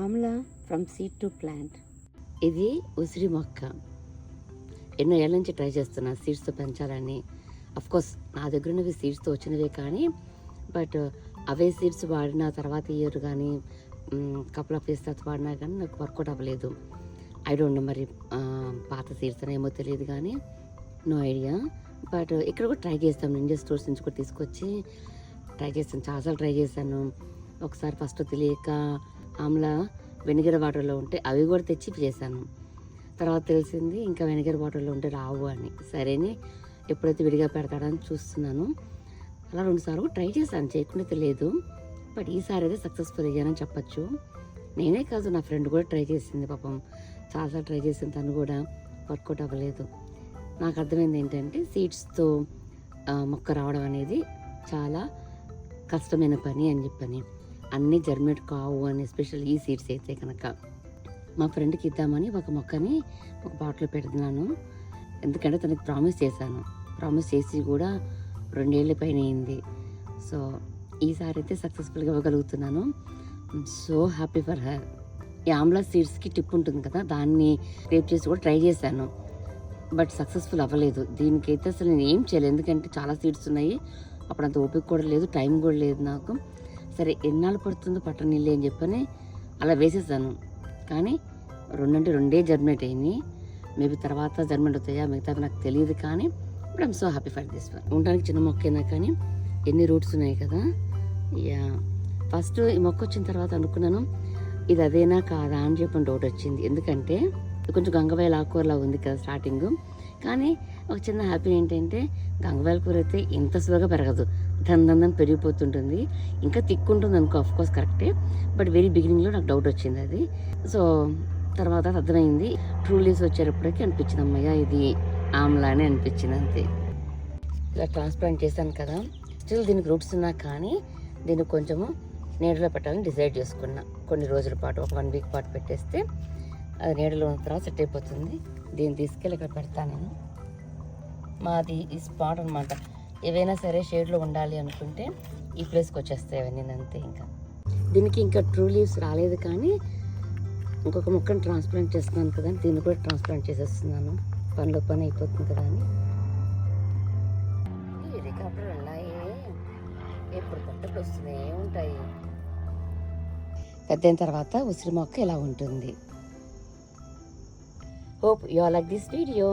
Amla from seed to plant. ఇది ఉసిరి మొక్క. ఎన్నో ఏళ్ళ నుంచి ట్రై చేస్తున్నా సీడ్స్తో పెంచాలని. కోర్స్ నా దగ్గర ఉన్నవి సీడ్స్తో వచ్చినవే, కానీ బట్ అవే సీడ్స్ వాడిన తర్వాత ఇయర్ కానీ కపుల్ ఆఫ్ ఇయర్స్ తర్వాత వాడినా కానీ నాకు వర్కౌట్ అవ్వలేదు. ఐ డోంట్ నో, మరి పాత సీడ్స్ ఏమో తెలియదు, కానీ నో ఐడియా. బట్ ఇక్కడ కూడా ట్రై చేస్తాను, ఇండియా స్టోర్స్ నుంచి కూడా తీసుకొచ్చి ట్రై చేస్తాను. చాలాసార్లు ట్రై చేశాను. ఒకసారి ఫస్ట్ తెలియక ఆమ్లా వెనిగర్ వాటర్లో ఉంటే అవి కూడా తెచ్చి చేశాను. తర్వాత తెలిసింది ఇంకా వెనిగర్ వాటర్లో ఉంటే రావు అని. సరేని ఎప్పుడైతే విడిగా పెడతాడని చూస్తున్నాను. అలా 2 సార్లు ట్రై చేశాను, చేయకుండా తెలియదు. బట్ ఈసారి అయితే సక్సెస్ఫుల్ అయ్యానని చెప్పచ్చు. నేనే కాదు, నా ఫ్రెండ్ కూడా ట్రై చేసింది. పాపం చాలాసార్లు ట్రై చేసింది, తను కూడా వర్కౌట్ అవ్వలేదు. నాకు అర్థమైంది ఏంటంటే సీడ్స్తో మొక్క రావడం అనేది చాలా కష్టమైన పని అని చెప్పని. అన్నీ జర్మినేట్ కావు అని, ఎస్పెషల్ ఈ సీడ్స్ అయితే కనుక. మా ఫ్రెండ్కి ఇద్దామని ఒక మొక్కని ఒక బాటిల్లో పెడుతున్నాను. ఎందుకంటే తనకి ప్రామిస్ చేశాను. ప్రామిస్ చేసి కూడా 2 ఏళ్ళ పైన అయింది. సో ఈసారి అయితే సక్సెస్ఫుల్గా ఇవ్వగలుగుతున్నాను. So happy for her. ఈ ఆమ్లా సీడ్స్కి టిప్ ఉంటుంది కదా, దాన్ని రేప్ చేసి కూడా ట్రై చేశాను. బట్ సక్సెస్ఫుల్ అవ్వలేదు. దీనికైతే అసలు నేను ఏం చేయలేదు, ఎందుకంటే చాలా సీడ్స్ ఉన్నాయి. అప్పుడు అంత ఓపిక కూడా లేదు, టైం కూడా లేదు నాకు. సరే ఎన్నాళ్ళు పడుతుందో పట్టనిల్లి అని చెప్పని అలా వేసేసాను. కానీ 2 జర్మినేట్ అయ్యింది. మేబీ తర్వాత జర్మినేట్ అవుతాయా మిగతా నాకు తెలియదు, కానీ ఇప్పుడు I'm so happy for this one. ఉండడానికి చిన్న మొక్క అయినా కానీ ఎన్ని రూట్స్ ఉన్నాయి కదా. యా, ఫస్ట్ ఈ మొక్క వచ్చిన తర్వాత అనుకున్నాను ఇది అదేనా కాదా అని చెప్పని డౌట్ వచ్చింది. ఎందుకంటే కొంచెం గంగవాయల ఆకుకూరలా ఉంది కదా స్టార్టింగ్. కానీ ఒక చిన్న హ్యాపీ ఏంటంటే గంగవాయల కూర అయితే ఇంత స్లోగా పెరగదు, దందని పెరిగిపోతుంటుంది. ఇంకా తిక్కుంటుంది అనుకో, ఆఫ్కోర్స్ కరెక్టే. బట్ వెరీ బిగినింగ్లో నాకు డౌట్ వచ్చింది అది. సో తర్వాత అర్థమైంది. ట్రూ లీవ్స్ వచ్చేటప్పటికి అనిపించింది, అమ్మయ్య ఇది ఆమ్లానే అనిపించింది అంతే. ఇలా ట్రాన్స్ప్లాంట్ చేశాను కదా, స్టిల్ దీనికి రూట్స్ ఉన్నా కానీ దీన్ని కొంచెము నీడలో పెట్టాలని డిసైడ్ చేసుకున్నా. కొన్ని రోజుల పాటు, ఒక 1 వీక్ పాటు పెట్టేస్తే అది నీడలో ఉన్న తర్వాత సెట్ అయిపోతుంది. దీన్ని తీసుకెళ్ళి ఇక్కడ పెడతాను నేను. మాది ఈ స్పాట్ అనమాట. ఏవైనా సరే షేడ్లో ఉండాలి అనుకుంటే ఈ ప్లేస్కి వచ్చేస్తాయి అవన్నీ అంతే. ఇంకా దీనికి ఇంకా ట్రూ లీవ్స్ రాలేదు, కానీ ఇంకొక మొక్కను ట్రాన్స్ప్లాంట్ చేస్తున్నాను కదా, దీన్ని కూడా ట్రాన్స్ప్లాంట్ చేసేస్తున్నాను. పనిలో పని అయిపోతుంది కదా అని. ఈ హెలికాప్టర్ ఉన్నాయి, ఎప్పుడు పట్టలు వస్తూనే ఉంటాయి. పెద్దయిన తర్వాత ఉసిరి మొక్క ఇలా ఉంటుంది. Hope you all like this video.